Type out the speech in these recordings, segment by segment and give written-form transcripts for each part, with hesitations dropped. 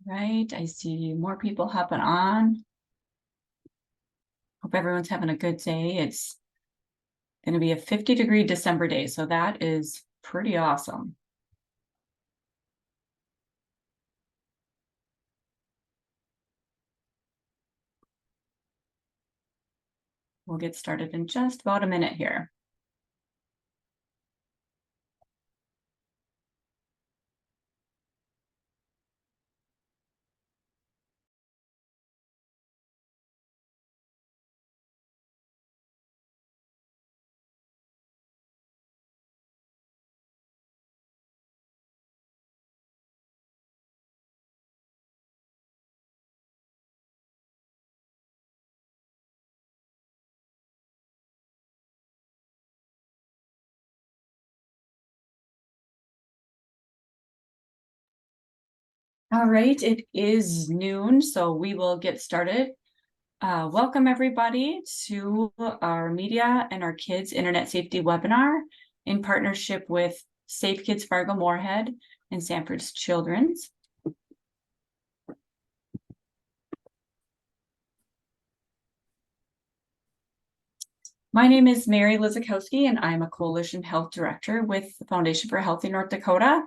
right, I see more people hopping on. Hope everyone's having a good day. It's going to be a 50-degree December day, so that is pretty awesome. We'll get started in just about a minute here. All right, it is noon, so we will get started. Welcome everybody to our media and our kids internet safety webinar in partnership with Safe Kids Fargo-Moorhead and Sanford's Children's. My name is Mary Lizakowski, and I'm a Coalition Health Director with the Foundation for Healthy North Dakota.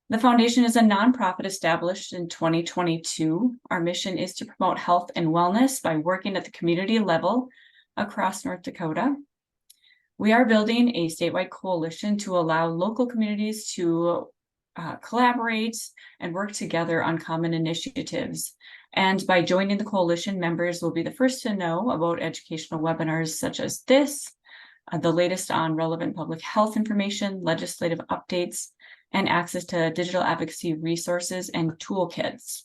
The foundation is a nonprofit established in 2022. Our mission is to promote health and wellness by working at the community level across North Dakota. We are building a statewide coalition to allow local communities to collaborate and work together on common initiatives. And by joining the coalition, members will be the first to know about educational webinars such as this, the latest on relevant public health information, legislative updates, and access to digital advocacy resources and toolkits.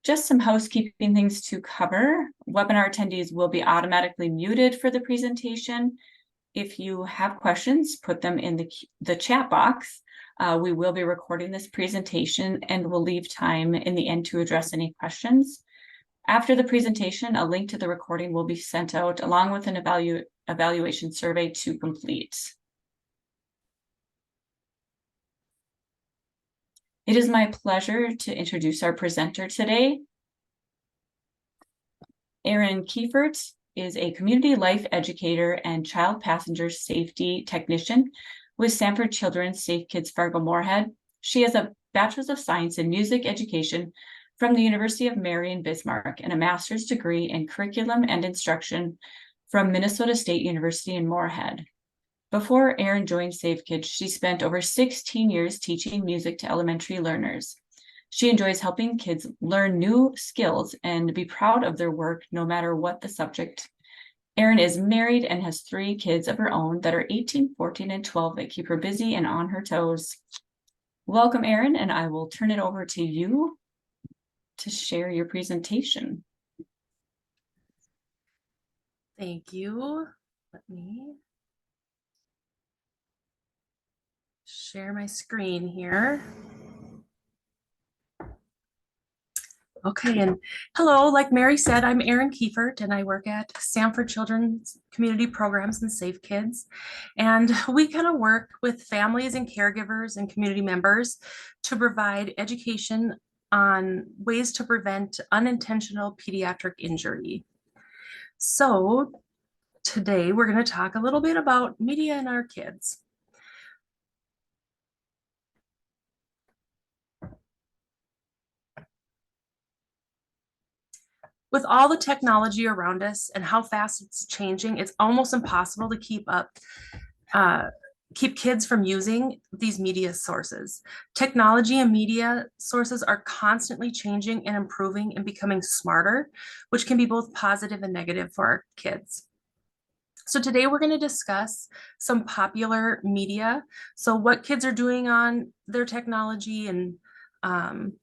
Just some housekeeping things to cover. Webinar attendees will be automatically muted for the presentation. If you have questions, put them in the chat box. We will be recording this presentation and we'll leave time in the end to address any questions. After the presentation, a link to the recording will be sent out along with an evaluation survey to complete. It is my pleasure to introduce our presenter today. Erin Kiefert is a community life educator and child passenger safety technician with Sanford Children's Safe Kids Fargo-Moorhead. She has a Bachelor's of Science in Music Education from the University of Marion-Bismarck and a master's degree in curriculum and instruction from Minnesota State University in Moorhead. Before Erin joined Safe Kids, she spent over 16 years teaching music to elementary learners. She enjoys helping kids learn new skills and be proud of their work no matter what the subject. Erin is married and has 3 kids of her own that are 18, 14, and 12 that keep her busy and on her toes. Welcome, Erin, and I will turn it over to you to share your presentation. Thank you. Let me share my screen here. Okay, and hello, like Mary said, I'm Erin Kiefert and I work at Sanford Children's Community Programs and Safe Kids. And we kind of work with families and caregivers and community members to provide education on ways to prevent unintentional pediatric injury. So today we're going to talk a little bit about media and our kids. With all the technology around us and how fast it's changing, it's almost impossible to keep kids from using these media sources. Technology and media sources are constantly changing and improving and becoming smarter, which can be both positive and negative for our kids. So today we're going to discuss some popular media. So what kids are doing on their technology and kind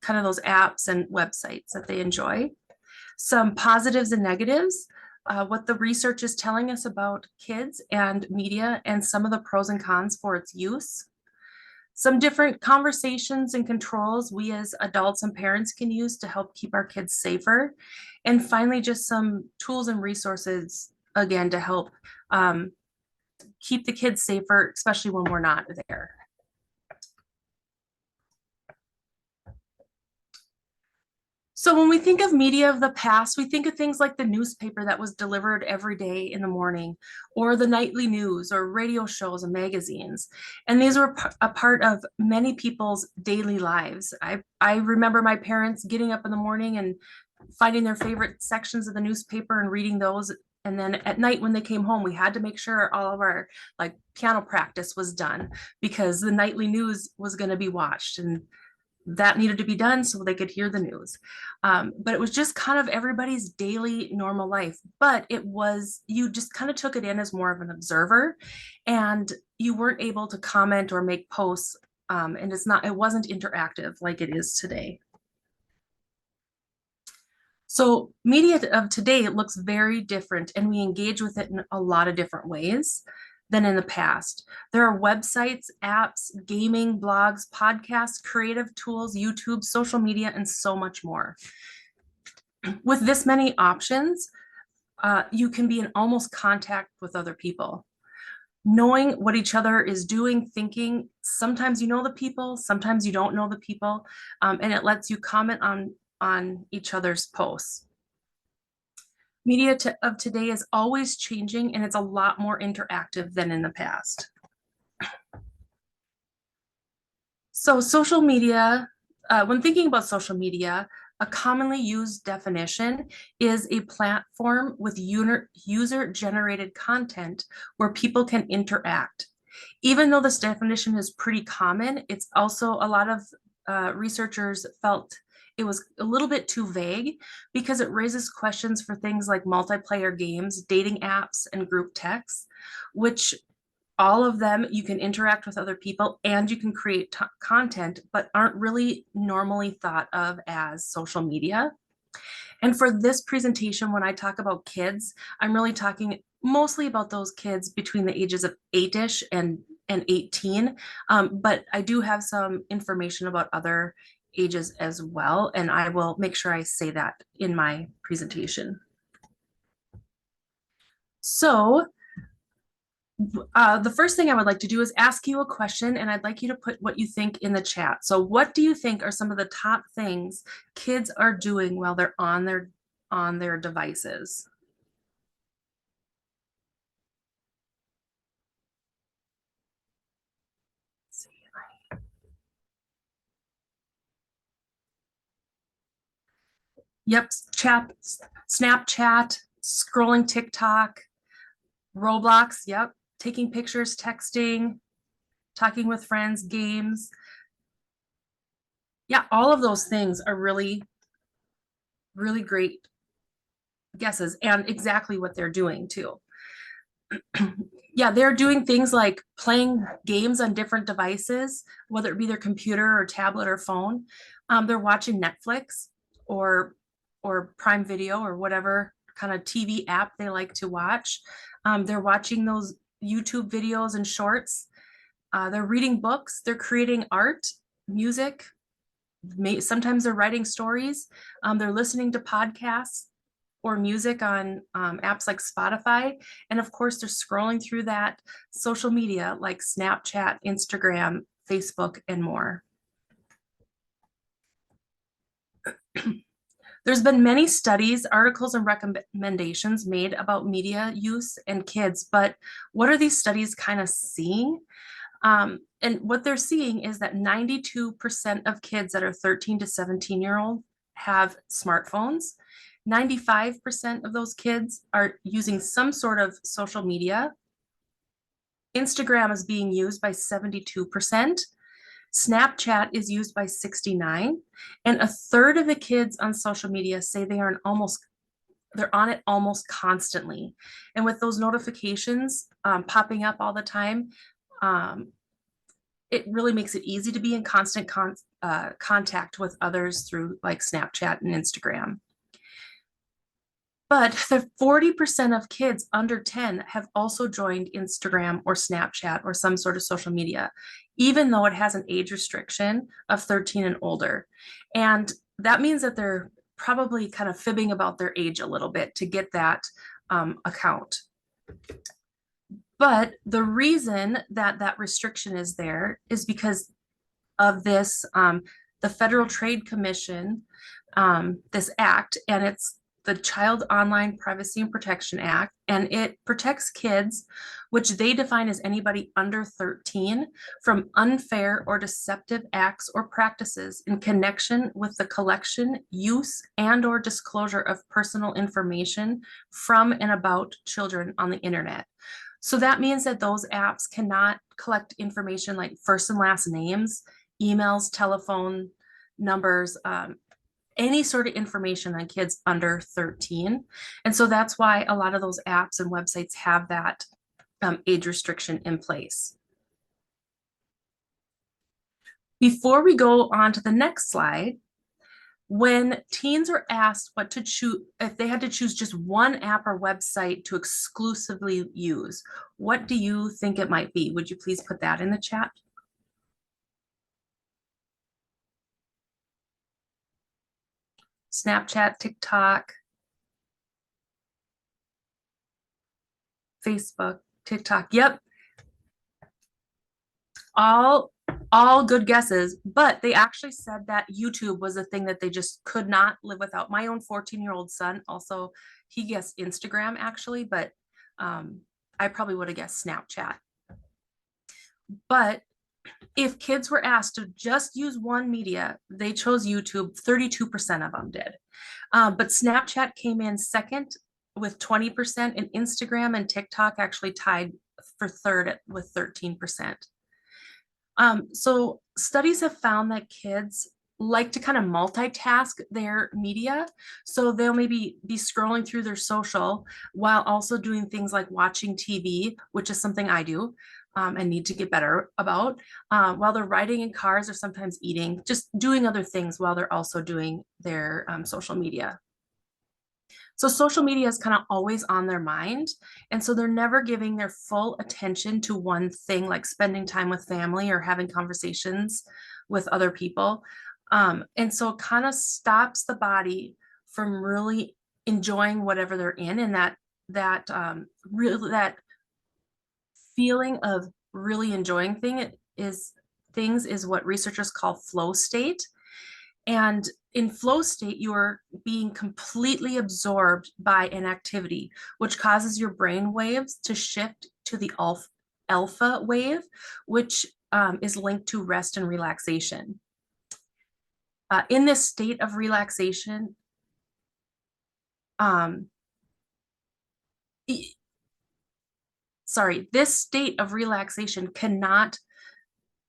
of those apps and websites that they enjoy. Some positives and negatives, what the research is telling us about kids and media and some of the pros and cons for its use. Some different conversations and controls we as adults and parents can use to help keep our kids safer. And finally, just some tools and resources, again, to help keep the kids safer, especially when we're not there. So when we think of media of the past, we think of things like the newspaper that was delivered every day in the morning, or the nightly news, or radio shows and magazines. And these were a part of many people's daily lives. I remember my parents getting up in the morning and finding their favorite sections of the newspaper and reading those. And then at night when they came home, we had to make sure all of our like piano practice was done because the nightly news was going to be watched. And that needed to be done so they could hear the news. But it was just kind of everybody's daily normal life. But it was, you just kind of took it in as more of an observer and you weren't able to comment or make posts. And it wasn't interactive like it is today. So media of today looks very different and we engage with it in a lot of different ways than in the past. There are websites, apps, gaming, blogs, podcasts, creative tools, YouTube, social media, and so much more. With this many options, you can be in almost contact with other people. Knowing what each other is doing, thinking, sometimes you know the people, sometimes you don't know the people, and it lets you comment on each other's posts. Media of today is always changing and it's a lot more interactive than in the past. So social media, when thinking about social media, a commonly used definition is a platform with user-generated content where people can interact. Even though this definition is pretty common, it's also a lot of researchers felt it was a little bit too vague because it raises questions for things like multiplayer games, dating apps, and group texts, which all of them you can interact with other people and you can create content, but aren't really normally thought of as social media. And for this presentation, when I talk about kids, I'm really talking mostly about those kids between the ages of 8-ish and 18. But I do have some information about other ages as well, and I will make sure I say that in my presentation. So the first thing I would like to do is ask you a question, and I'd like you to put what you think in the chat. So what do you think are some of the top things kids are doing while they're on their devices? Yep, Snapchat, scrolling TikTok, Roblox, yep, taking pictures, texting, talking with friends, games. Yeah, all of those things are really, really great guesses and exactly what they're doing too. Yeah, they're doing things like playing games on different devices, whether it be their computer or tablet or phone. They're watching Netflix or Prime Video or whatever kind of TV app they like to watch. They're watching those YouTube videos and shorts. They're reading books. They're creating art, music. Sometimes they're writing stories. They're listening to podcasts or music on apps like Spotify. And of course, they're scrolling through that social media like Snapchat, Instagram, Facebook, and more. There's been many studies, articles, and recommendations made about media use and kids, but what are these studies kind of seeing? And what they're seeing is that 92% of kids that are 13 to 17-year-old have smartphones. 95% of those kids are using some sort of social media. Instagram is being used by 72%. Snapchat is used by 69%. And a third of the kids on social media say they're on it almost constantly. And with those notifications popping up all the time, it really makes it easy to be in constant contact with others through like Snapchat and Instagram. But the 40% of kids under 10 have also joined Instagram or Snapchat or some sort of social media, even though it has an age restriction of 13 and older. And that means that they're probably kind of fibbing about their age a little bit to get that account. But the reason that that restriction is there is because of this, the Federal Trade Commission this act, and it's the Child Online Privacy and Protection Act, and it protects kids, which they define as anybody under 13, from unfair or deceptive acts or practices in connection with the collection, use, and or disclosure of personal information from and about children on the internet. So that means that those apps cannot collect information like first and last names, emails, telephone numbers, any sort of information on kids under 13. And so that's why a lot of those apps and websites have that age restriction in place. Before we go on to the next slide, when teens are asked what to choose, if they had to choose just one app or website to exclusively use, what do you think it might be? Would you please put that in the chat? Snapchat, TikTok, Facebook, TikTok. Yep. All good guesses, but they actually said that YouTube was a thing that they just could not live without. My own 14-year-old son also, he guessed Instagram actually, but I probably would have guessed Snapchat. But if kids were asked to just use one media, they chose YouTube. 32% of them did. But Snapchat came in second with 20%, and Instagram and TikTok actually tied for third with 13%. So studies have found that kids like to kind of multitask their media. So they'll maybe be scrolling through their social while also doing things like watching TV, which is something I do and need to get better about, while they're riding in cars or sometimes eating, just doing other things while they're also doing their social media. So social media is kind of always on their mind. And so they're never giving their full attention to one thing, like spending time with family or having conversations with other people. And so it kind of stops the body from really enjoying whatever they're in, and that feeling of really enjoying things is what researchers call flow state. And in flow state, you are being completely absorbed by an activity, which causes your brain waves to shift to the alpha wave, which is linked to rest and relaxation. In this state of relaxation, this state of relaxation cannot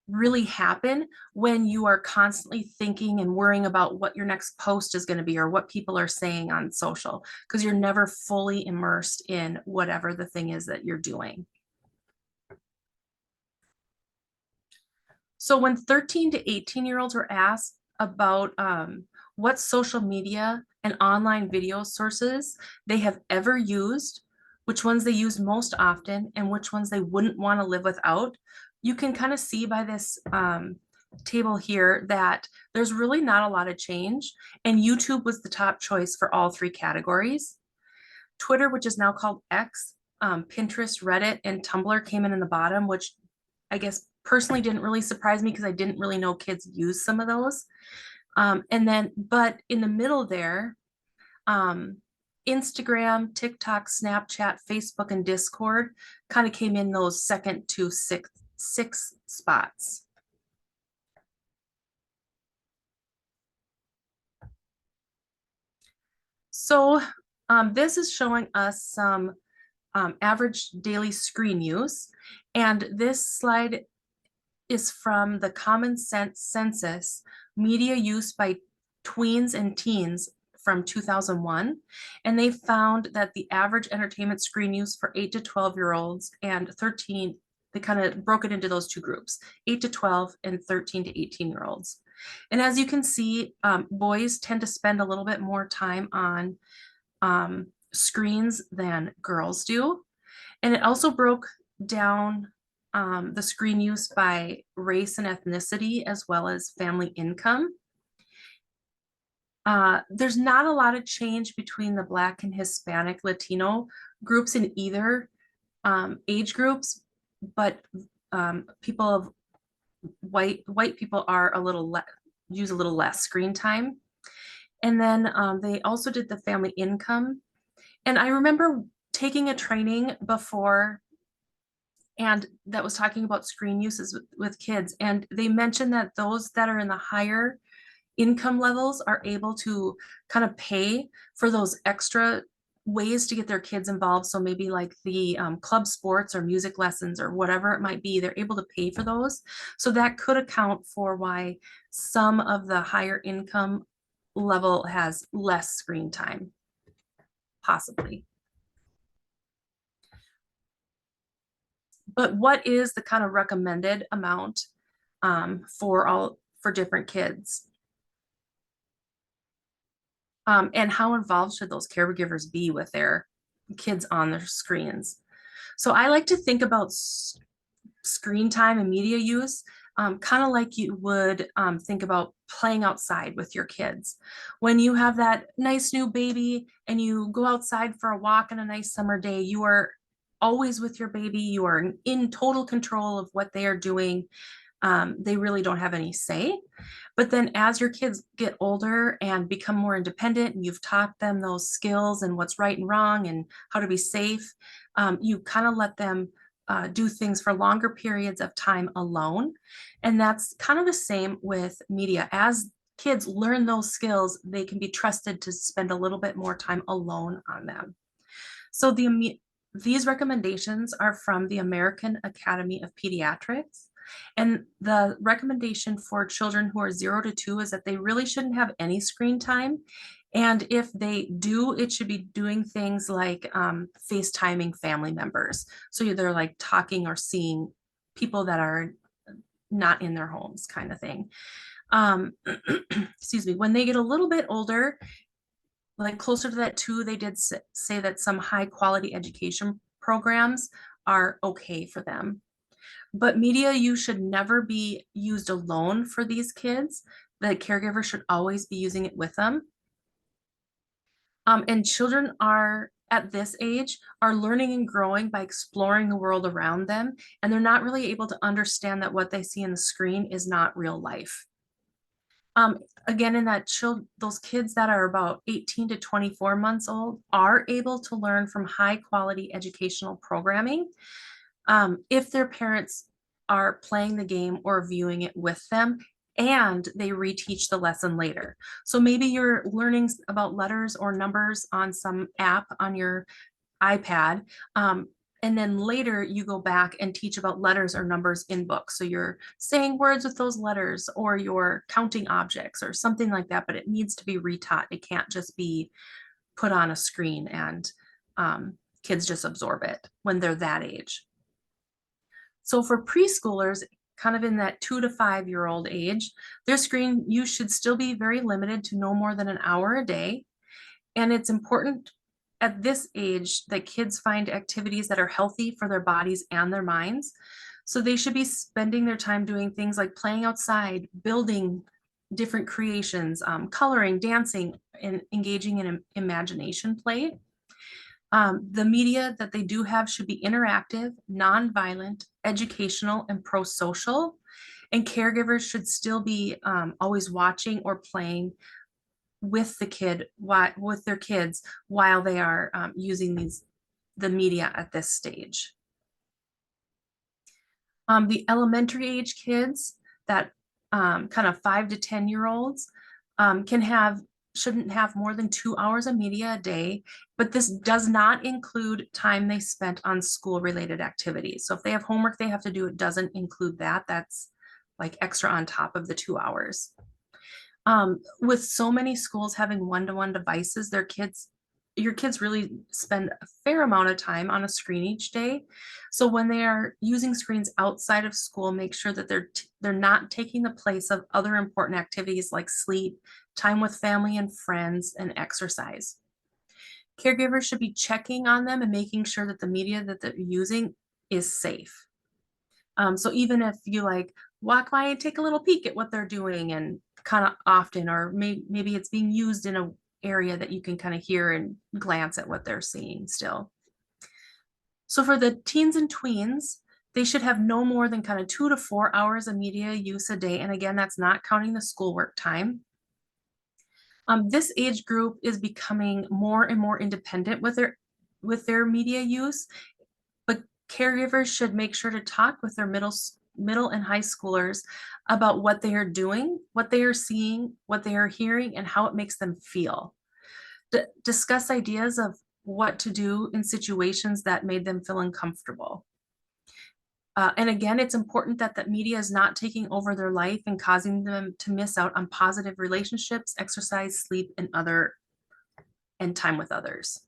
really happen when you are constantly thinking and worrying about what your next post is going to be or what people are saying on social, because you're never fully immersed in whatever the thing is that you're doing. So when 13 to 18-year-olds were asked about what social media and online video sources they have ever used, which ones they use most often, and which ones they wouldn't want to live without, you can kind of see by this table here that there's really not a lot of change, and YouTube was the top choice for all three categories. Twitter, which is now called X, Pinterest, Reddit, and Tumblr came in the bottom, which I guess personally didn't really surprise me because I didn't really know kids use some of those. But in the middle there, Instagram, TikTok, Snapchat, Facebook, and Discord kind of came in those second to sixth spots. So this is showing us some average daily screen use. And this slide is from the Common Sense Census, media use by tweens and teens from 2001. And they found that the average entertainment screen use for 8 to 12-year-olds and 13, they kind of broke it into those two groups, 8 to 12 and 13 to 18-year-olds. And as you can see, boys tend to spend a little bit more time on screens than girls do. And it also broke down the screen use by race and ethnicity, as well as family income. There's not a lot of change between the Black and Hispanic Latino groups in either age groups, but people of white people are use a little less screen time. And then they also did the family income. And I remember taking a training before, and that was talking about screen uses with kids. And they mentioned that those that are in the higher income levels are able to kind of pay for those extra ways to get their kids involved. So maybe like the club sports or music lessons or whatever it might be, they're able to pay for those. So that could account for why some of the higher income level has less screen time, possibly. But what is the kind of recommended amount for different kids? And how involved should those caregivers be with their kids on their screens? So I like to think about screen time and media use, kind of like you would think about playing outside with your kids. When you have that nice new baby and you go outside for a walk on a nice summer day, you are always with your baby. You are in total control of what they are doing. They really don't have any say. But then as your kids get older and become more independent, and you've taught them those skills and what's right and wrong and how to be safe, you kind of let them do things for longer periods of time alone. And that's kind of the same with media. As kids learn those skills, they can be trusted to spend a little bit more time alone on them. So these recommendations are from the American Academy of Pediatrics. And the recommendation for children who are 0 to 2 is that they really shouldn't have any screen time. And if they do, it should be doing things like FaceTiming family members. So they're like talking or seeing people that are not in their homes, kind of thing. Excuse me. When they get a little bit older, like closer to that 2, they did say that some high quality education programs are okay for them. But media use should never be used alone for these kids. The caregiver should always be using it with them. And children are at this age are learning and growing by exploring the world around them, and they're not really able to understand that what they see in the screen is not real life. Again, in that those kids that are about 18 to 24 months old are able to learn from high quality educational programming if their parents are playing the game or viewing it with them and they reteach the lesson later. So maybe you're learning about letters or numbers on some app on your iPad. And then later you go back and teach about letters or numbers in books. So you're saying words with those letters or you're counting objects or something like that, but it needs to be retaught. It can't just be put on a screen and kids just absorb it when they're that age. So for preschoolers, kind of in that 2 to 5-year-old age, their screen use should still be very limited to no more than an hour a day. And it's important at this age that kids find activities that are healthy for their bodies and their minds. So they should be spending their time doing things like playing outside, building different creations, coloring, dancing, and engaging in imagination play. The media that they do have should be interactive, nonviolent, educational, and pro-social. And caregivers should still be always watching or playing with with their kids while they are using the media at this stage. The elementary age kids, that kind of 5 to 10-year-olds, shouldn't have more than 2 hours of media a day, but this does not include time they spent on school related activities. So if they have homework they have to do, it doesn't include that. That's like extra on top of the 2 hours. With so many schools having one-to-one devices, your kids really spend a fair amount of time on a screen each day. So when they are using screens outside of school, make sure that they're not taking the place of other important activities like sleep, time with family and friends, and exercise. Caregivers should be checking on them and making sure that the media that they're using is safe. So even if you like walk by and take a little peek at what they're doing and kind of often, or maybe it's being used in a area that you can kind of hear and glance at what they're seeing still. So for the teens and tweens, they should have no more than kind of 2 to 4 hours of media use a day. And again, that's not counting the schoolwork time. This age group is becoming more and more independent with their media use, but caregivers should make sure to talk with their middle and high schoolers about what they are doing, what they are seeing, what they are hearing, and how it makes them feel. Discuss ideas of what to do in situations that made them feel uncomfortable. And again, it's important that the media is not taking over their life and causing them to miss out on positive relationships, exercise, sleep, and time with others.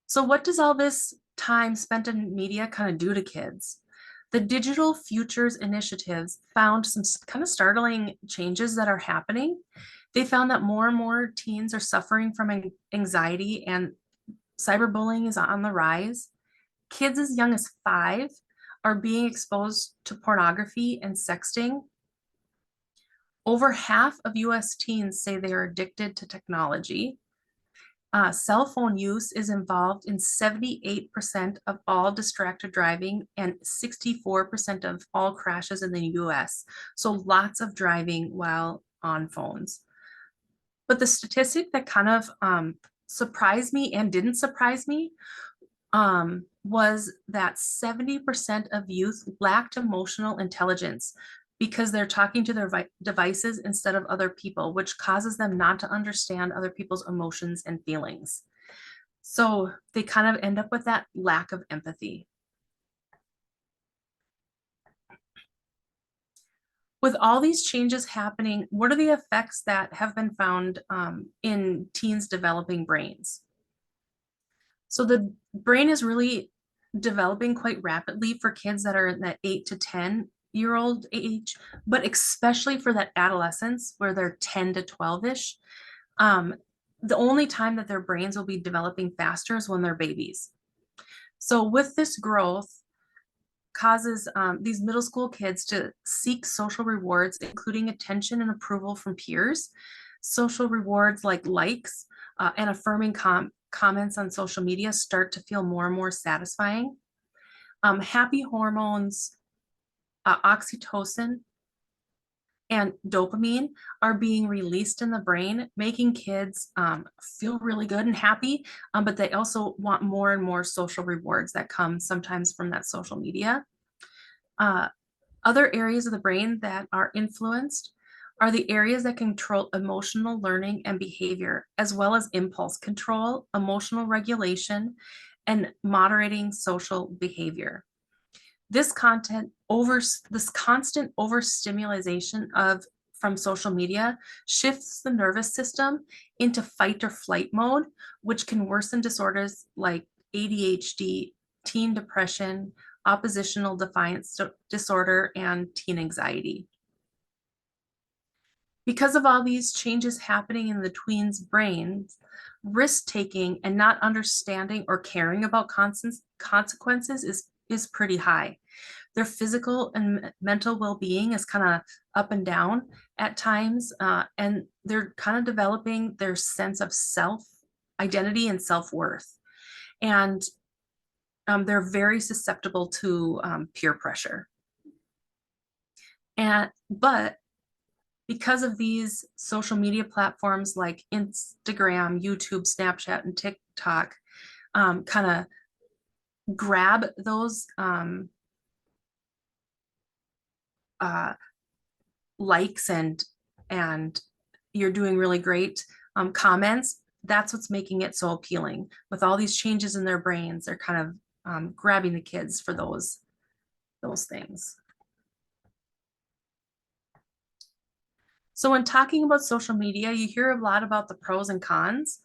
So what does all this time spent in media kind of do to kids? The Digital Futures Initiatives found some kind of startling changes that are happening. They found that more and more teens are suffering from anxiety, and cyberbullying is on the rise. Kids as young as 5 are being exposed to pornography and sexting. Over half of US teens say they are addicted to technology. Cell phone use is involved in 78% of all distracted driving and 64% of all crashes in the US. So lots of driving while on phones. But the statistic that kind of surprised me and didn't surprise me was that 70% of youth lacked emotional intelligence because they're talking to their devices instead of other people, which causes them not to understand other people's emotions and feelings. So they kind of end up with that lack of empathy. With all these changes happening, what are the effects that have been found in teens' developing brains? So the brain is really developing quite rapidly for kids that are in that 8 to 10-year-old age, but especially for that adolescence where they're 10 to 12-ish. The only time that their brains will be developing faster is when they're babies. So with this growth causes these middle school kids to seek social rewards, including attention and approval from peers. Social rewards like likes and affirming comments on social media start to feel more and more satisfying. Happy hormones, oxytocin, and dopamine are being released in the brain, making kids feel really good and happy, but they also want more and more social rewards that come sometimes from that social media. Other areas of the brain that are influenced are the areas that control emotional learning and behavior, as well as impulse control, emotional regulation, and moderating social behavior. This constant overstimulation from social media shifts the nervous system into fight or flight mode, which can worsen disorders like ADHD, teen depression, oppositional defiance disorder, and teen anxiety. Because of all these changes happening in the tweens' brains, risk-taking and not understanding or caring about consequences is pretty high. Their physical and mental well-being is kind of up and down at times, and they're kind of developing their sense of self-identity and self-worth. And they're very susceptible to peer pressure. But because of these social media platforms like Instagram, YouTube, Snapchat, and TikTok, kind of grab those likes and you're doing really great comments, that's what's making it so appealing. With all these changes in their brains, they're kind of grabbing the kids for those things. So when talking about social media, you hear a lot about the pros and cons.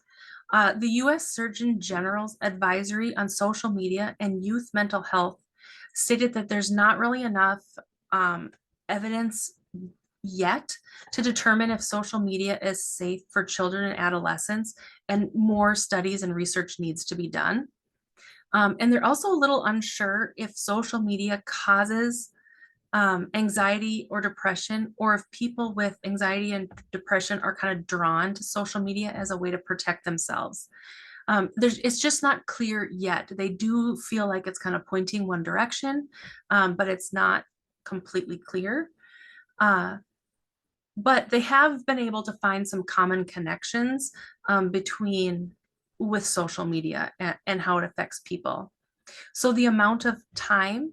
The US Surgeon General's advisory on social media and youth mental health stated that there's not really enough evidence yet to determine if social media is safe for children and adolescents, and more studies and research needs to be done. And they're also a little unsure if social media causes anxiety or depression, or if people with anxiety and depression are kind of drawn to social media as a way to protect themselves. It's just not clear yet. They do feel like it's kind of pointing one direction, but it's not completely clear. but they have been able to find some common connections with social media and how it affects people. So the amount of time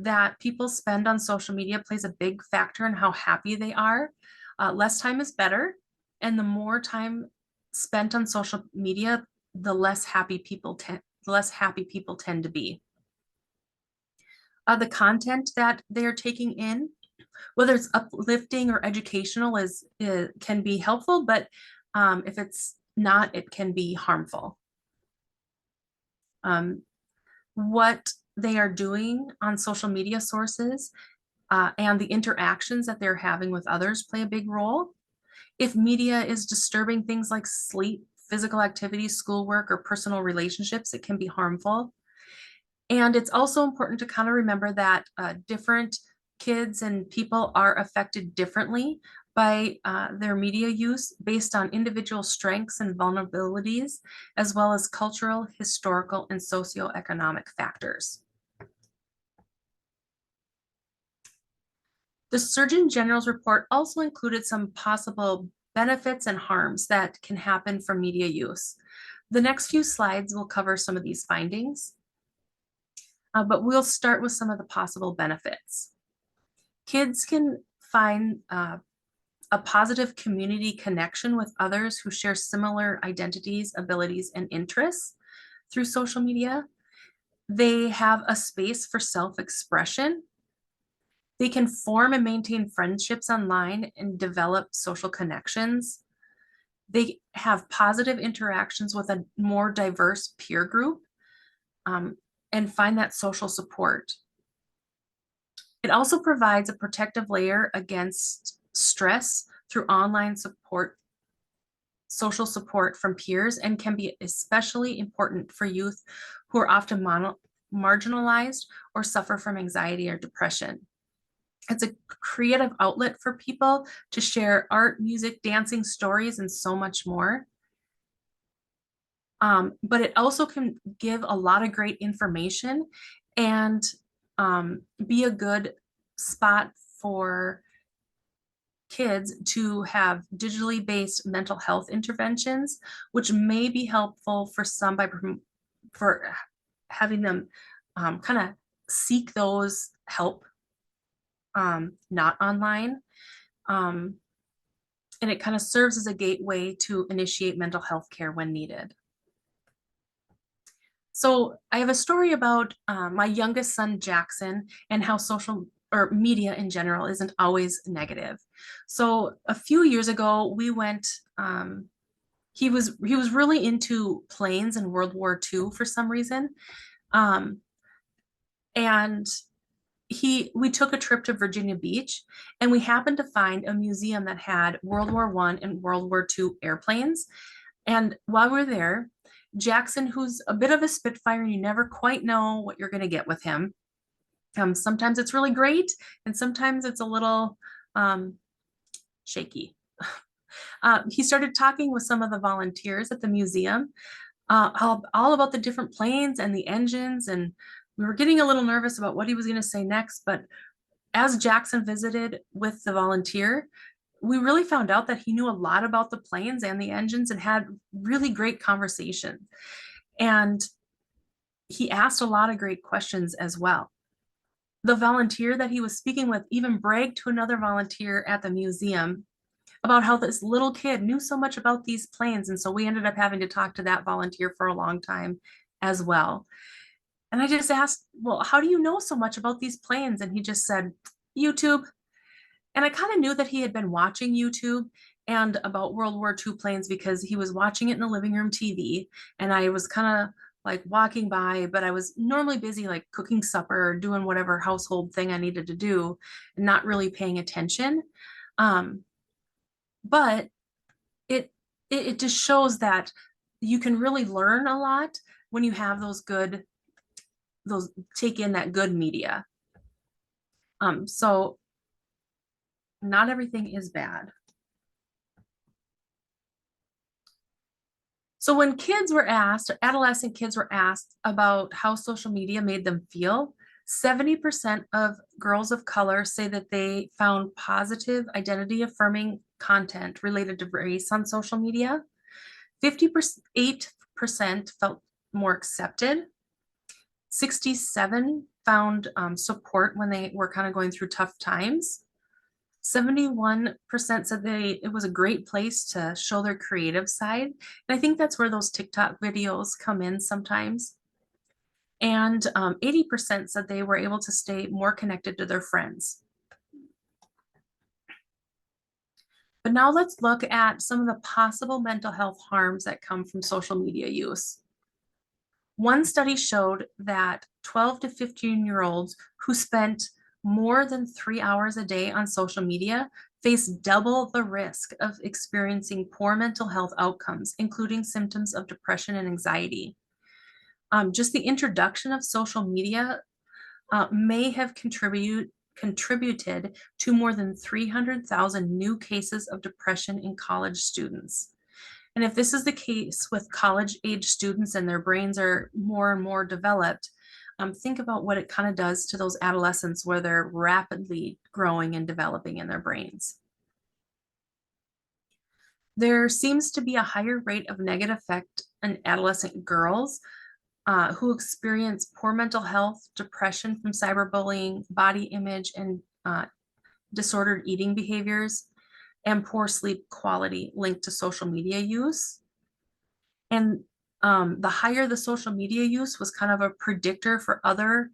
that people spend on social media plays a big factor in how happy they are. Less time is better, and the more time spent on social media, the less happy people tend to be. The content that they are taking in, whether it's uplifting or educational, can be helpful, but if it's not, it can be harmful. What they are doing on social media sources and the interactions that they're having with others play a big role. If media is disturbing things like sleep, physical activity, schoolwork, or personal relationships, it can be harmful. And it's also important to kind of remember that different kids and people are affected differently by their media use based on individual strengths and vulnerabilities, as well as cultural, historical, and socioeconomic factors. The Surgeon General's report also included some possible benefits and harms that can happen from media use. The next few slides will cover some of these findings, but we'll start with some of the possible benefits. Kids can find a positive community connection with others who share similar identities, abilities, and interests through social media. They have a space for self-expression. They can form and maintain friendships online and develop social connections. They have positive interactions with a more diverse peer group and find that social support. It also provides a protective layer against stress through online support, social support from peers, and can be especially important for youth who are often marginalized or suffer from anxiety or depression. It's a creative outlet for people to share art, music, dancing, stories, and so much more. But it also can give a lot of great information and be a good spot for kids to have digitally based mental health interventions, which may be helpful for some for having them kind of seek those help not online. And it kind of serves as a gateway to initiate mental health care when needed. So I have a story about my youngest son, Jackson, and how social or media in general isn't always negative. So a few years ago, we went, he was really into planes in World War II for some reason. And we took a trip to Virginia Beach, and we happened to find a museum that had World War I and World War II airplanes. And while we were there, Jackson, who's a bit of a spitfire, you never quite know what you're going to get with him. Sometimes it's really great, and sometimes it's a little shaky. He started talking with some of the volunteers at the museum all about the different planes and the engines, and we were getting a little nervous about what he was going to say next. But as Jackson visited with the volunteer, we really found out that he knew a lot about the planes and the engines and had really great conversation. And he asked a lot of great questions as well. The volunteer that he was speaking with even bragged to another volunteer at the museum about how this little kid knew so much about these planes. And so we ended up having to talk to that volunteer for a long time as well. And I just asked, well, how do you know so much about these planes? And he just said, YouTube. And I kind of knew that he had been watching YouTube and about World War II planes because he was watching it in the living room TV. And I was kind of like walking by, but I was normally busy like cooking supper or doing whatever household thing I needed to do and not really paying attention. But it just shows that you can really learn a lot when you have take in that good media. So not everything is bad. So when adolescent kids were asked about how social media made them feel, 70% of girls of color say that they found positive identity affirming content related to race on social media. 58% felt more accepted. 67 found support when they were kind of going through tough times. 71% said it was a great place to show their creative side. And I think that's where those TikTok videos come in sometimes. And 80% said they were able to stay more connected to their friends. But now let's look at some of the possible mental health harms that come from social media use. One study showed that 12 to 15-year-olds who spent more than 3 hours a day on social media face double the risk of experiencing poor mental health outcomes, including symptoms of depression and anxiety. Just the introduction of social media may have contributed to more than 300,000 new cases of depression in college students. And if this is the case with college age students and their brains are more and more developed, think about what it kind of does to those adolescents where they're rapidly growing and developing in their brains. There seems to be a higher rate of negative effect in adolescent girls who experience poor mental health, depression from cyberbullying, body image, and disordered eating behaviors, and poor sleep quality linked to social media use. And the higher the social media use was kind of a predictor for other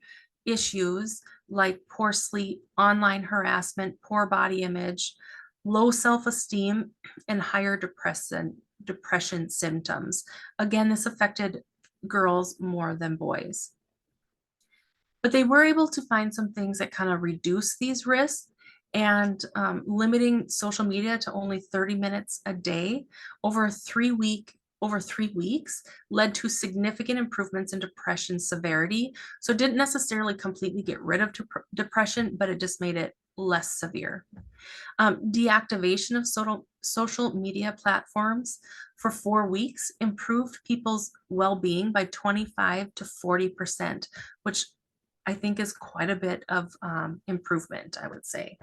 issues like poor sleep, online harassment, poor body image, low self-esteem, and higher depression symptoms. Again, this affected girls more than boys. But they were able to find some things that kind of reduce these risks, and limiting social media to only 30 minutes a day over 3 weeks led to significant improvements in depression severity. So it didn't necessarily completely get rid of depression, but it just made it less severe. Deactivation of social media platforms for 4 weeks improved people's well-being by 25 to 40%, which I think is quite a bit of improvement, I would say.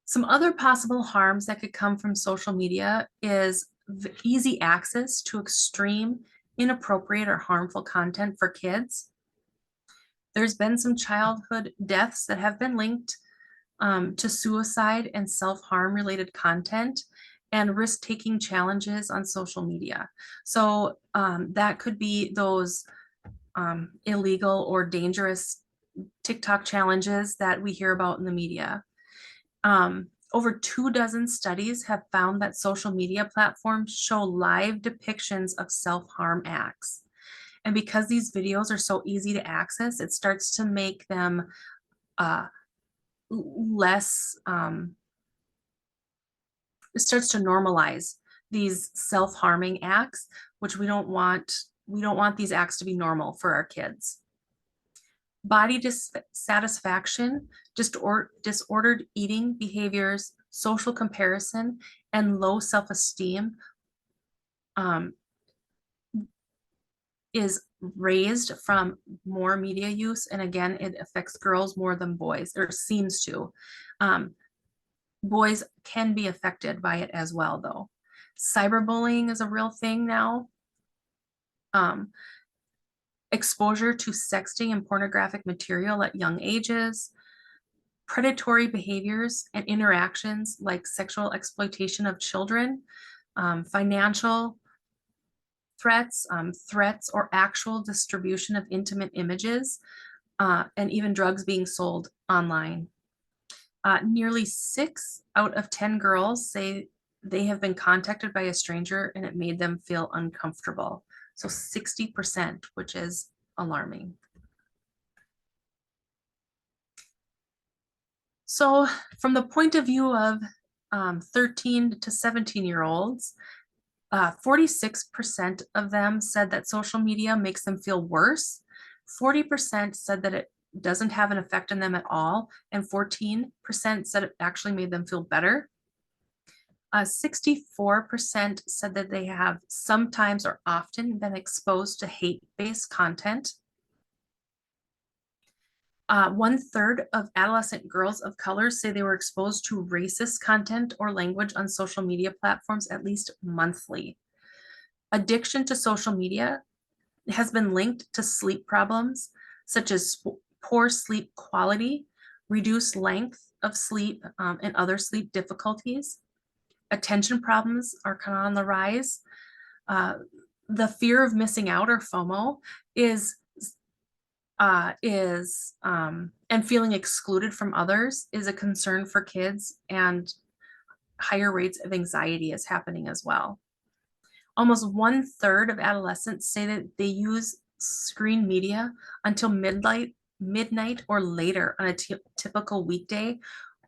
Some other possible harms that could come from social media is easy access to extreme, inappropriate, or harmful content for kids. There's been some childhood deaths that have been linked to suicide and self-harm related content and risk-taking challenges on social media. So that could be those illegal or dangerous TikTok challenges that we hear about in the media. Over 24 studies have found that social media platforms show live depictions of self-harm acts. And because these videos are so easy to access, it starts to make them less, it starts to normalize these self-harming acts, which we don't want these acts to be normal for our kids. Body dissatisfaction, disordered eating behaviors, social comparison, and low self-esteem is raised from more media use. And again, it affects girls more than boys, or seems to. Boys can be affected by it as well, though. Cyberbullying is a real thing now. Exposure to sexting and pornographic material at young ages, predatory behaviors and interactions like sexual exploitation of children, financial threats, threats or actual distribution of intimate images, and even drugs being sold online. Nearly 6 out of 10 girls say they have been contacted by a stranger and it made them feel uncomfortable. So 60%, which is alarming. So from the point of view of 13 to 17-year-olds, 46% of them said that social media makes them feel worse. 40% said that it doesn't have an effect on them at all. And 14% said it actually made them feel better. 64% said that they have sometimes or often been exposed to hate-based content. 1/3 of adolescent girls of color say they were exposed to racist content or language on social media platforms at least monthly. Addiction to social media has been linked to sleep problems, such as poor sleep quality, reduced length of sleep, and other sleep difficulties. Attention problems are kind of on the rise. Uh, the fear of missing out, or FOMO, is and feeling excluded from others is a concern for kids, and higher rates of anxiety is happening as well. Almost 1/3 of adolescents say that they use screen media until midnight or later on a typical weekday,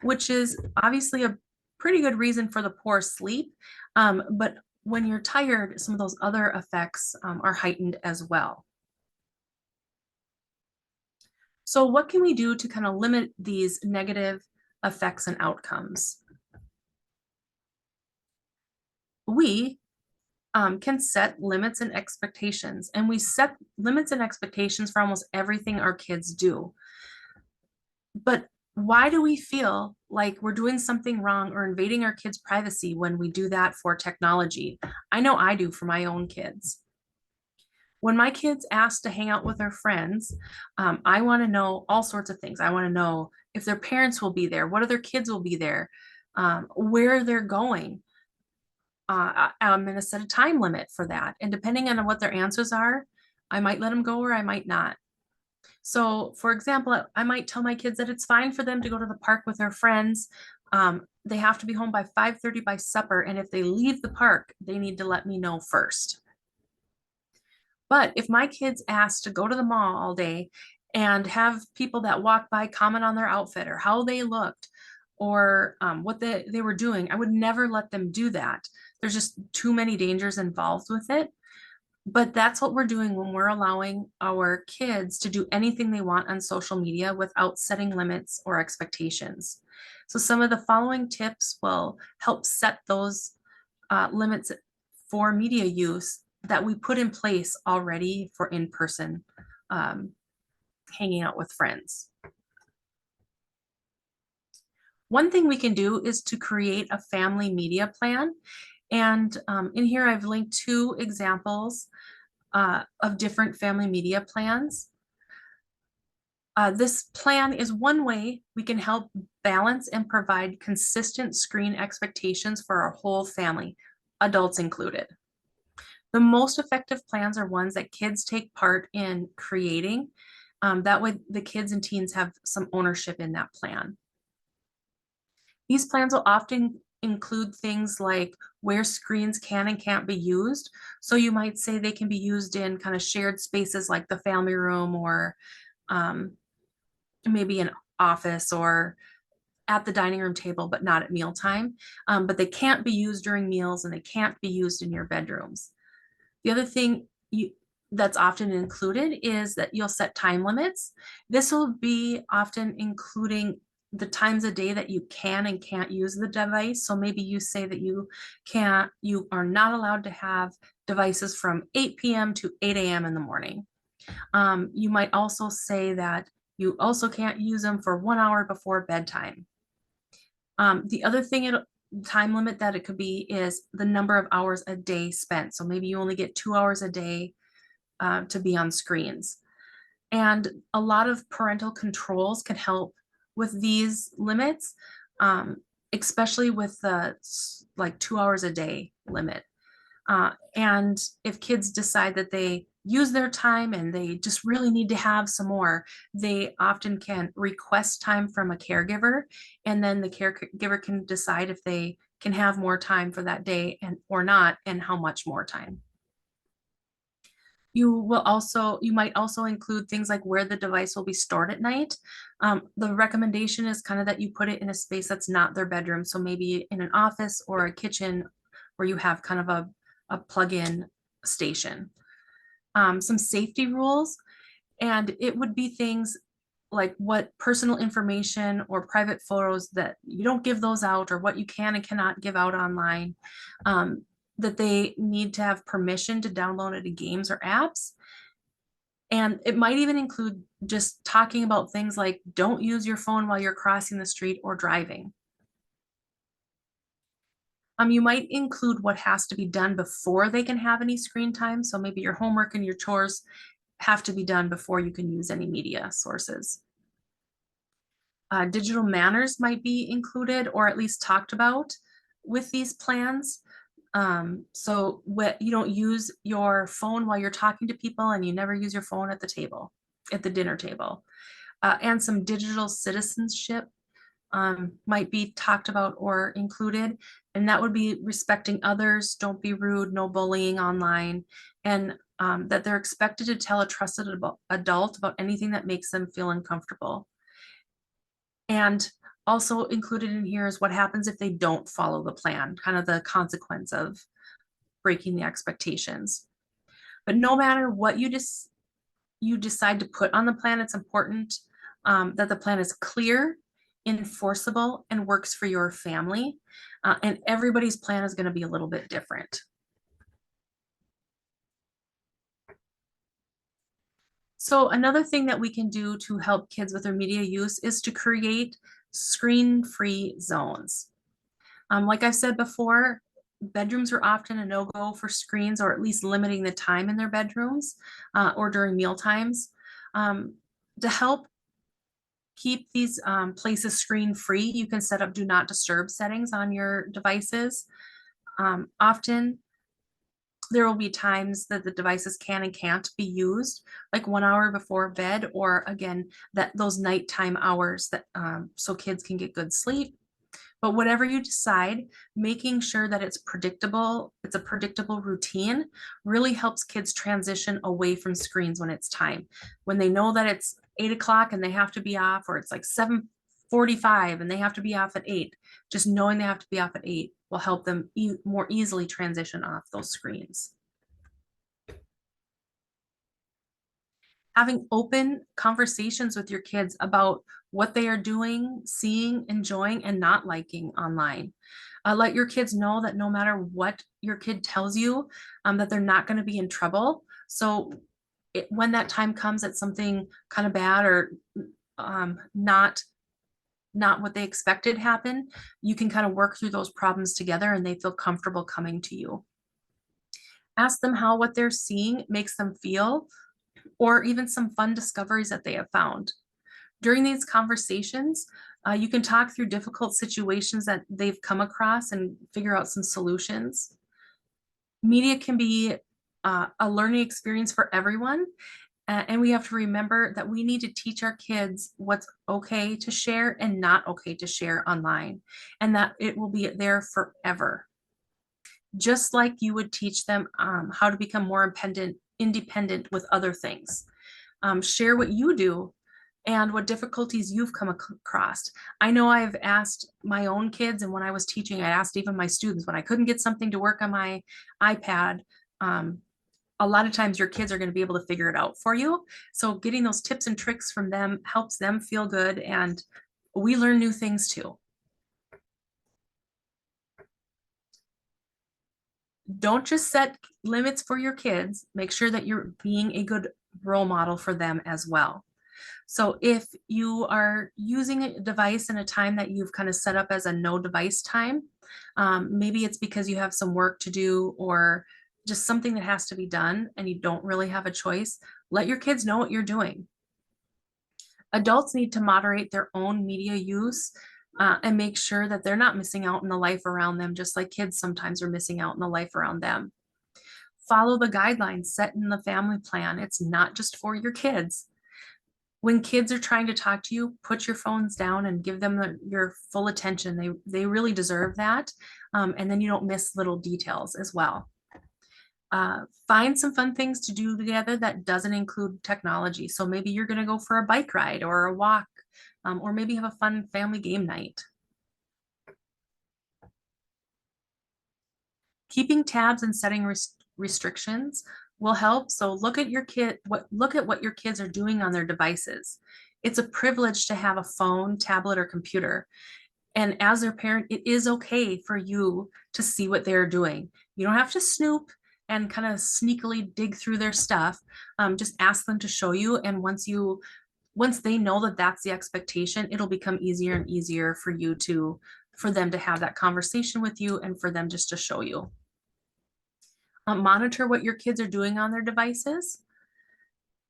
which is obviously a pretty good reason for the poor sleep. But when you're tired, some of those other effects are heightened as well. So what can we do to kind of limit these negative effects and outcomes? We can set limits and expectations, and we set limits and expectations for almost everything our kids do. But why do we feel like we're doing something wrong or invading our kids' privacy when we do that for technology? I know I do for my own kids. When my kids ask to hang out with their friends, I want to know all sorts of things. I want to know if their parents will be there, what other kids will be there, where they're going. I'm going to set a time limit for that. And depending on what their answers are, I might let them go or I might not. So, for example, I might tell my kids that it's fine for them to go to the park with their friends. They have to be home by 5:30 by supper. And if they leave the park, they need to let me know first. But if my kids ask to go to the mall all day and have people that walk by comment on their outfit or how they looked or what they were doing, I would never let them do that. There's just too many dangers involved with it. But that's what we're doing when we're allowing our kids to do anything they want on social media without setting limits or expectations. So some of the following tips will help set those limits for media use that we put in place already for in-person hanging out with friends. One thing we can do is to create a family media plan. And in here, I've linked 2 examples of different family media plans. This plan is one way we can help balance and provide consistent screen expectations for our whole family, adults included. The most effective plans are ones that kids take part in creating. That way the kids and teens have some ownership in that plan. These plans will often include things like where screens can and can't be used. So you might say they can be used in kind of shared spaces like the family room or maybe an office or at the dining room table, but not at mealtime. But they can't be used during meals and they can't be used in your bedrooms. The other thing that's often included is that you'll set time limits. This will be often including the times a day that you can and can't use the device. So maybe you say that you are not allowed to have devices from 8 p.m. to 8 a.m. in the morning. You might also say that you also can't use them for 1 hour before bedtime. The other time limit that it could be is the number of hours a day spent. So maybe you only get 2 hours a day to be on screens. And a lot of parental controls can help with these limits, especially with the like 2 hours a day limit. And if kids decide that they use their time and they just really need to have some more, they often can request time from a caregiver, and then the caregiver can decide if they can have more time for that day or not, and how much more time. You might also include things like where the device will be stored at night. The recommendation is kind of that you put it in a space that's not their bedroom. So maybe in an office or a kitchen where you have kind of a plug-in station. Some safety rules, and it would be things like what personal information or private photos that you don't give those out, or what you can and cannot give out online, that they need to have permission to download any games or apps. And it might even include just talking about things like don't use your phone while you're crossing the street or driving. You might include what has to be done before they can have any screen time. So maybe your homework and your chores have to be done before you can use any media sources. Digital manners might be included or at least talked about with these plans. So what you don't use your phone while you're talking to people, and you never use your phone at the table, at the dinner table. And some digital citizenship might be talked about or included. And that would be respecting others, don't be rude, no bullying online, and that they're expected to tell a trusted adult about anything that makes them feel uncomfortable. And also included in here is what happens if they don't follow the plan, kind of the consequence of breaking the expectations. But no matter what you decide to put on the plan, it's important that the plan is clear, enforceable, and works for your family. And everybody's plan is going to be a little bit different. So another thing that we can do to help kids with their media use is to create screen-free zones. Like I've said before, bedrooms are often a no-go for screens, or at least limiting the time in their bedrooms or during meal times. To help keep these places screen-free, you can set up do not disturb settings on your devices. Often there will be times that the devices can and can't be used, like 1 hour before bed, or again, that those nighttime hours that so kids can get good sleep. But whatever you decide, making sure that it's a predictable routine really helps kids transition away from screens when it's time. When they know that it's 8 o'clock and they have to be off, or it's like 7:45 and they have to be off at 8, just knowing they have to be off at 8 will help them more easily transition off those screens. Having open conversations with your kids about what they are doing, seeing, enjoying, and not liking online. Let your kids know that no matter what your kid tells you, that they're not going to be in trouble. So when that time comes that something kind of bad or not what they expected happen, you can kind of work through those problems together and they feel comfortable coming to you. Ask them how what they're seeing makes them feel, or even some fun discoveries that they have found. During these conversations, you can talk through difficult situations that they've come across and figure out some solutions. Media can be a learning experience for everyone. And we have to remember that we need to teach our kids what's okay to share and not okay to share online, and that it will be there forever. Just like you would teach them how to become more independent with other things. Share what you do and what difficulties you've come across. I know I've asked my own kids, and when I was teaching, I asked even my students when I couldn't get something to work on my iPad. A lot of times your kids are going to be able to figure it out for you. So getting those tips and tricks from them helps them feel good, and we learn new things too. Don't just set limits for your kids, make sure that you're being a good role model for them as well. So if you are using a device in a time that you've kind of set up as a no device time, maybe it's because you have some work to do or just something that has to be done and you don't really have a choice, let your kids know what you're doing. Adults need to moderate their own media use and make sure that they're not missing out in the life around them, just like kids sometimes are missing out in the life around them. Follow the guidelines set in the family plan. It's not just for your kids. When kids are trying to talk to you, put your phones down and give them your full attention. They really deserve that. And then you don't miss little details as well. Find some fun things to do together that doesn't include technology. So maybe you're going to go for a bike ride or a walk, or maybe have a fun family game night. Keeping tabs and setting restrictions will help. So look at what your kids are doing on their devices. It's a privilege to have a phone, tablet, or computer. And as their parent, it is okay for you to see what they're doing. You don't have to snoop and kind of sneakily dig through their stuff. Just ask them to show you. And once they know that that's the expectation, it'll become easier and easier for them to have that conversation with you and for them just to show you. Monitor what your kids are doing on their devices.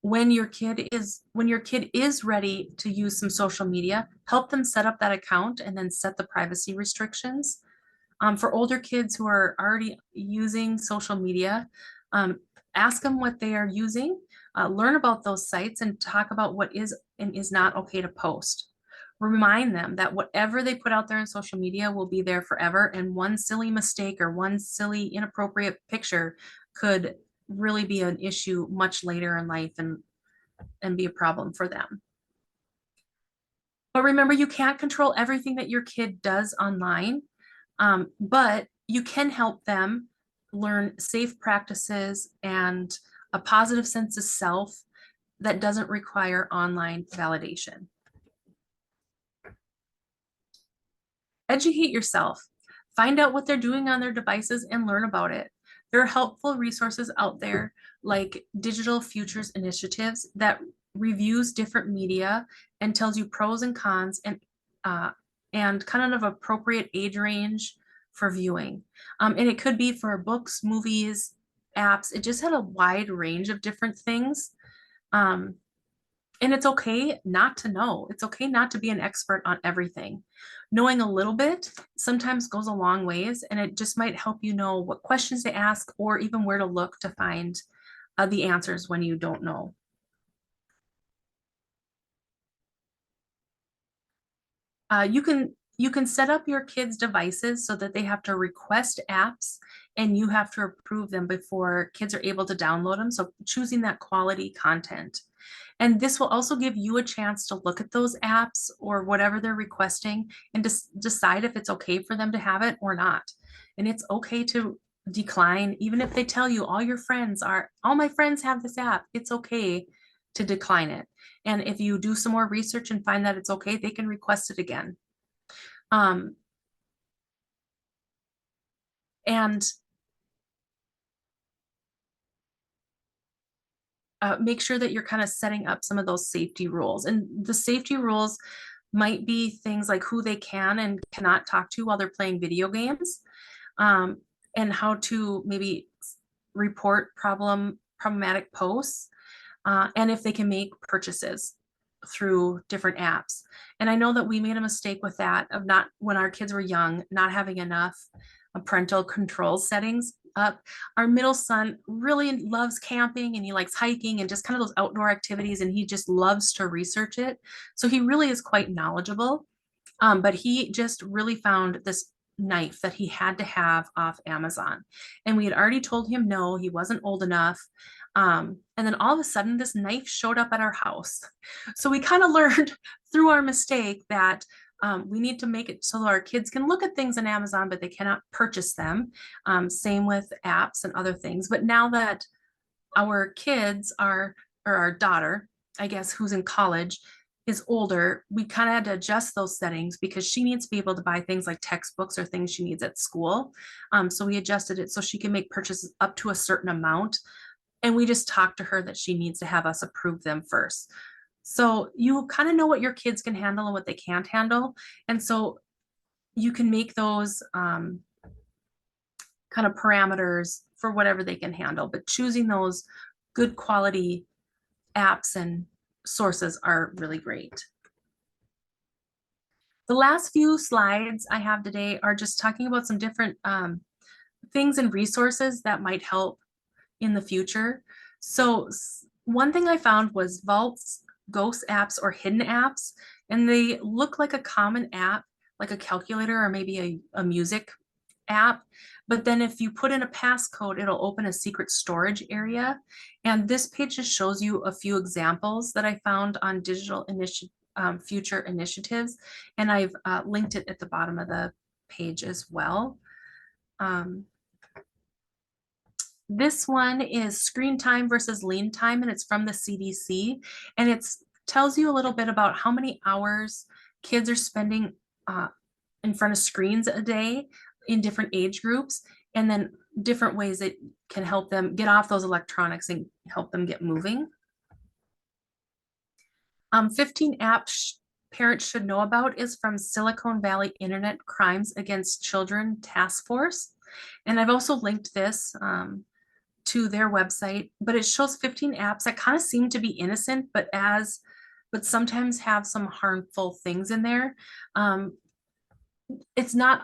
When your kid is ready to use some social media, help them set up that account and then set the privacy restrictions. For older kids who are already using social media, ask them what they are using, learn about those sites, and talk about what is and is not okay to post. Remind them that whatever they put out there in social media will be there forever, and one silly mistake or one silly inappropriate picture could really be an issue much later in life and be a problem for them. But remember, you can't control everything that your kid does online, but you can help them learn safe practices and a positive sense of self that doesn't require online validation. Educate yourself. Find out what they're doing on their devices and learn about it. There are helpful resources out there like Digital Futures Initiatives that reviews different media and tells you pros and cons and kind of appropriate age range for viewing. And it could be for books, movies, apps. It just had a wide range of different things. And it's okay not to know. It's okay not to be an expert on everything. Knowing a little bit sometimes goes a long ways, and it just might help you know what questions to ask or even where to look to find the answers when you don't know. You can set up your kids' devices so that they have to request apps and you have to approve them before kids are able to download them. So choosing that quality content. And this will also give you a chance to look at those apps or whatever they're requesting and just decide if it's okay for them to have it or not. And it's okay to decline, even if they tell you all my friends have this app, it's okay to decline it. And if you do some more research and find that it's okay, they can request it again. And make sure that you're kind of setting up some of those safety rules. And the safety rules might be things like who they can and cannot talk to while they're playing video games, and how to maybe report problematic posts, and if they can make purchases through different apps. And I know that we made a mistake with that of not, when our kids were young, not having enough parental control settings up. Our middle son really loves camping and he likes hiking and just kind of those outdoor activities, and he just loves to research it. So he really is quite knowledgeable. But he just really found this knife that he had to have off Amazon. And we had already told him no, he wasn't old enough. And then all of a sudden, this knife showed up at our house. So we kind of learned through our mistake that we need to make it so that our kids can look at things on Amazon, but they cannot purchase them. Same with apps and other things. But now that our kids or our daughter, I guess, who's in college, is older, we kind of had to adjust those settings because she needs to be able to buy things like textbooks or things she needs at school. So we adjusted it so she can make purchases up to a certain amount. And we just talked to her that she needs to have us approve them first. So you kind of know what your kids can handle and what they can't handle. And so you can make those kind of parameters for whatever they can handle, but choosing those good quality apps and sources are really great. The last few slides I have today are just talking about some different things and resources that might help in the future. So one thing I found was vaults, ghost apps, or hidden apps, and they look like a common app, like a calculator or maybe a music app. But then if you put in a passcode, it'll open a secret storage area. And this page just shows you a few examples that I found on future initiatives. And I've linked it at the bottom of the page as well. This one is screen time versus lean time, and it's from the CDC. And it's tells you a little bit about how many hours kids are spending in front of screens a day in different age groups, and then different ways that can help them get off those electronics and help them get moving. 15 apps parents should know about is from Silicon Valley Internet Crimes Against Children Task Force. And I've also linked this to their website, but it shows 15 apps that kind of seem to be innocent, but sometimes have some harmful things in there. It's not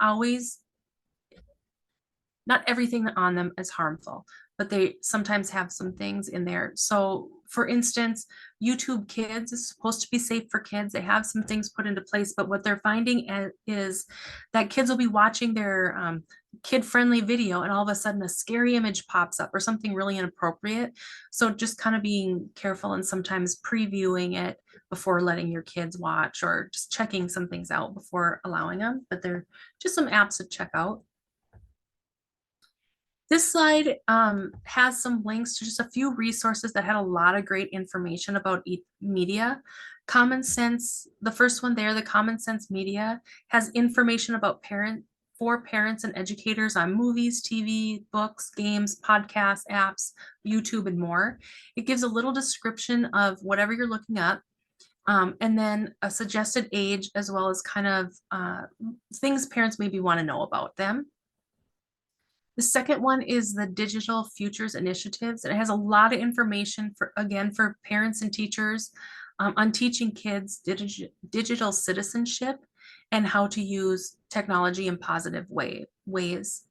everything on them is harmful, but they sometimes have some things in there. So for instance, YouTube Kids is supposed to be safe for kids. They have some things put into place, but what they're finding is that kids will be watching their kid-friendly video and all of a sudden a scary image pops up or something really inappropriate. So just kind of being careful and sometimes previewing it before letting your kids watch, or just checking some things out before allowing them. But they're just some apps to check out. This slide has some links to just a few resources that had a lot of great information about media. Common Sense, the first one there, the Common Sense Media, has information about for parents and educators on movies, TV, books, games, podcasts, apps, YouTube, and more. It gives a little description of whatever you're looking up, and then a suggested age, as well as kind of things parents maybe want to know about them. The second one is the Digital Futures Initiatives. It has a lot of information for parents and teachers on teaching kids digital citizenship and how to use technology in positive ways.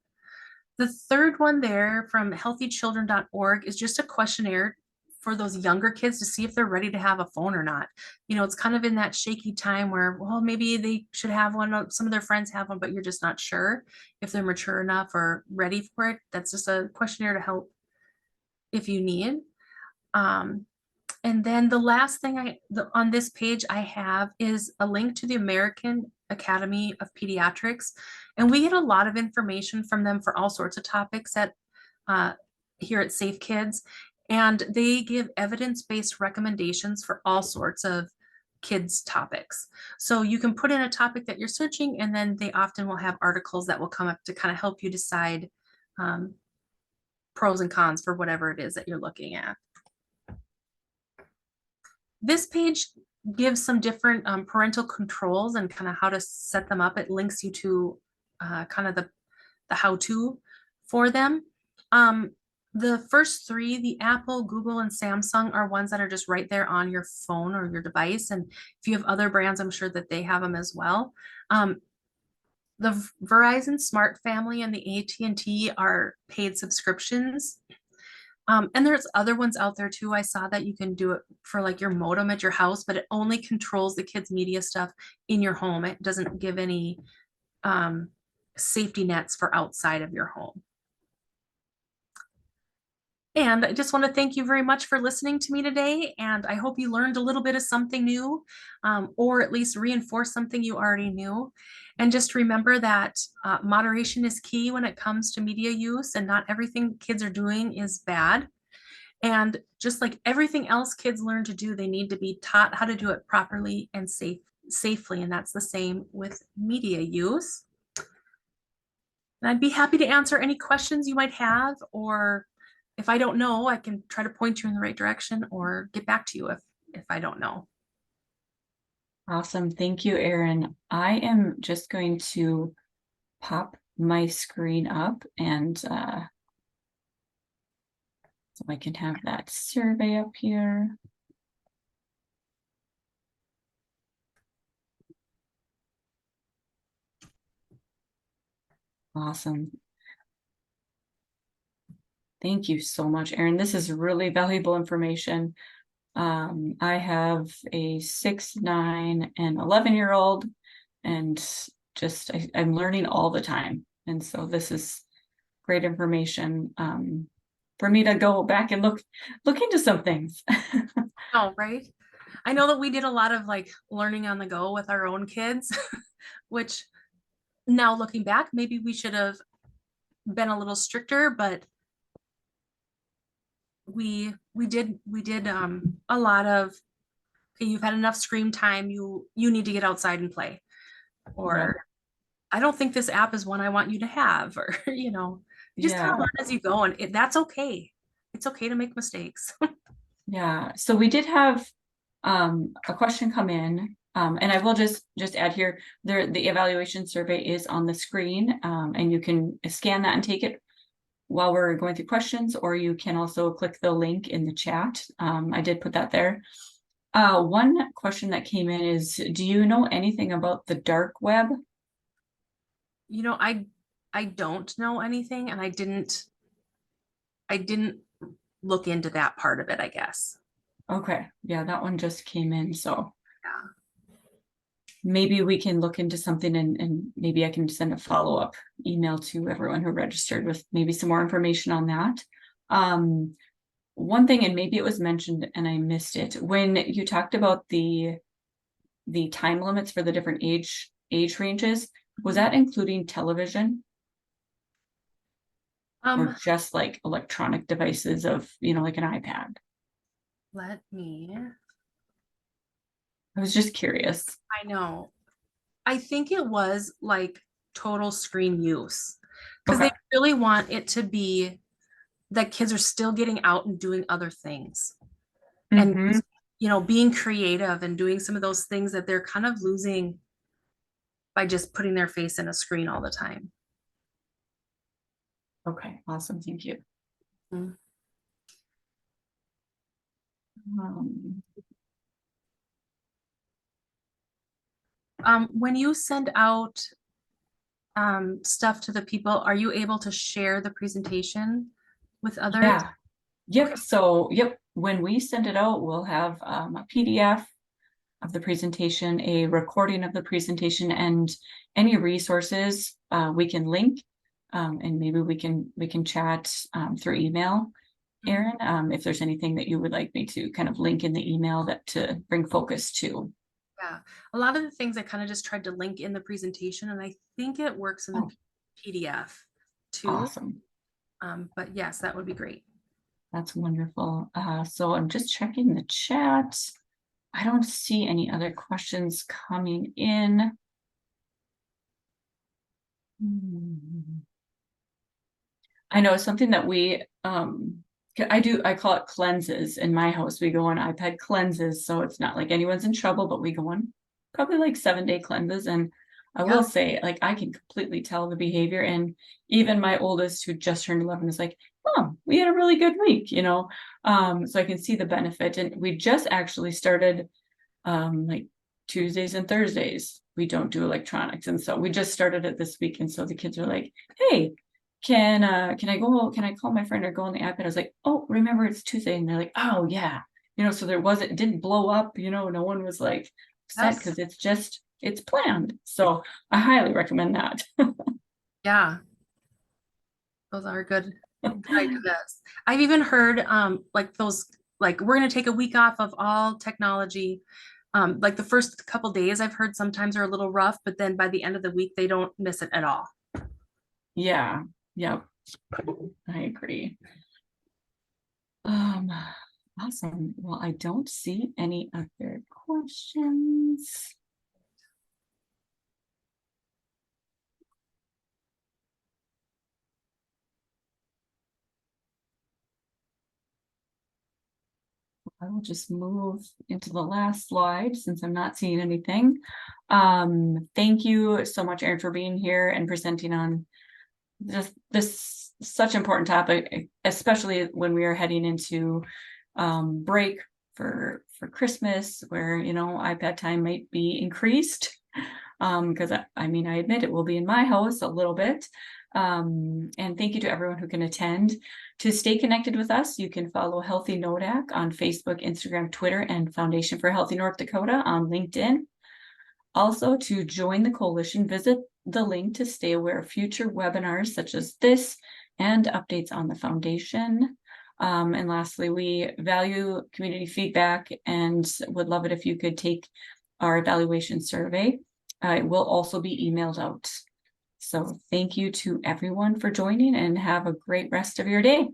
The third one there from healthychildren.org is just a questionnaire for those younger kids to see if they're ready to have a phone or not. You know, it's kind of in that shaky time where, well, maybe they should have one, some of their friends have one, but you're just not sure if they're mature enough or ready for it. That's just a questionnaire to help if you need. And then the last thing on this page I have is a link to the American Academy of Pediatrics. And we get a lot of information from them for all sorts of topics here at Safe Kids. And they give evidence-based recommendations for all sorts of kids topics. So you can put in a topic that you're searching, and then they often will have articles that will come up to kind of help you decide pros and cons for whatever it is that you're looking at. This page gives some different parental controls and kind of how to set them up. It links you to kind of the how-to for them. The first three, the Apple, Google, and Samsung, are ones that are just right there on your phone or your device. And if you have other brands, I'm sure that they have them as well. The Verizon Smart Family and the AT&T are paid subscriptions. And there's other ones out there too. I saw that you can do it for like your modem at your house, but it only controls the kids' media stuff in your home. It doesn't give any safety nets for outside of your home. And I just want to thank you very much for listening to me today. And I hope you learned a little bit of something new, or at least reinforce something you already knew. And just remember that moderation is key when it comes to media use, and not everything kids are doing is bad. And just like everything else kids learn to do, they need to be taught how to do it properly and safely. And that's the same with media use. And I'd be happy to answer any questions you might have, or if I don't know, I can try to point you in the right direction or get back to you if I don't know. Awesome. Thank you, Erin. I am just going to pop my screen up and so I can have that survey up here. Awesome. Thank you so much, Erin. This is really valuable information. I have a 6, 9, and 11-year-old, and just I'm learning all the time. And so this is great information for me to go back and look into some things. Oh, right. I know that we did a lot of like learning on the go with our own kids, which now looking back, maybe we should have been a little stricter, but we did a lot of, okay, you've had enough screen time, you need to get outside and play. Or I don't think this app is one I want you to have, or you just kind of Yeah. learn as you go, and that's okay. It's okay to make mistakes. Yeah. So we did have a question come in. And I will just add here, the evaluation survey is on the screen, and you can scan that and take it while we're going through questions, or you can also click the link in the chat. I did put that there. One question that came in is, do you know anything about the dark web? I don't know anything, and I didn't look into that part of it, I guess. Okay, yeah, that one just came in, so Yeah. maybe we can look into something, and maybe I can send a follow-up email to everyone who registered with maybe some more information on that. One thing, and maybe it was mentioned and I missed it, when you talked about the time limits for the different age ranges, was that including television or just like electronic devices of, like an iPad? Let me. I was just curious. I know. I think it was like total screen use, because Okay. they really want it to be that kids are still getting out and doing other things, and Mm-hmm. being creative and doing some of those things that they're kind of losing by just putting their face in a screen all the time. Okay, awesome. Thank you. Mm. Um, When you send out stuff to the people, are you able to share the presentation with others? yeah. Yep. Okay. So, yep. When we send it out, we'll have a PDF of the presentation, a recording of the presentation, and any resources we can link, and maybe we can chat through email. Erin, if there's anything that you would like me to kind of link in the email that to bring focus to. Yeah, a lot of the things I kind of just tried to link in the presentation, and I think it works in the Oh, PDF too. awesome. But yes, that would be great. That's wonderful. So I'm just checking the chat. I don't see any other questions coming in. I know something that we I call it cleanses in my house. We go on iPad cleanses, so it's not like anyone's in trouble, but we go on probably like 7-day cleanses. And I will say, like, I can completely tell the behavior. And even my oldest, who just turned 11, is like, "Oh, we had a really good week." So I can see the benefit. And we just actually started like Tuesdays and Thursdays. We don't do electronics. And so we just started it this week. And so the kids are like, "Hey, can I call my friend or go on the iPad?" I was like, "Oh, remember it's Tuesday." And they're like, "Oh yeah." So it didn't blow up, no one was like upset, Yes. because it's planned. So I highly recommend that. Yeah, those are good ideas. I've even heard like those, like we're gonna take a week off of all technology. Like the first couple days I've heard sometimes are a little rough, but then by the end of the week they don't miss it at all. Yeah, yep, I agree. Awesome. Well, I don't see any other questions. I will just move into the last slide since I'm not seeing anything. Thank you so much, Erin, for being here and presenting on this such important topic, especially when we are heading into break for Christmas, where iPad time might be increased. Because I admit it will be in my house a little bit. And thank you to everyone who can attend. To stay connected with us, you can follow Healthy NODAC on Facebook, Instagram, Twitter, and Foundation for Healthy North Dakota on LinkedIn. Also, to join the coalition, visit the link to stay aware of future webinars such as this and updates on the foundation. And lastly, we value community feedback and would love it if you could take our evaluation survey. It will also be emailed out. So thank you to everyone for joining, and have a great rest of your day.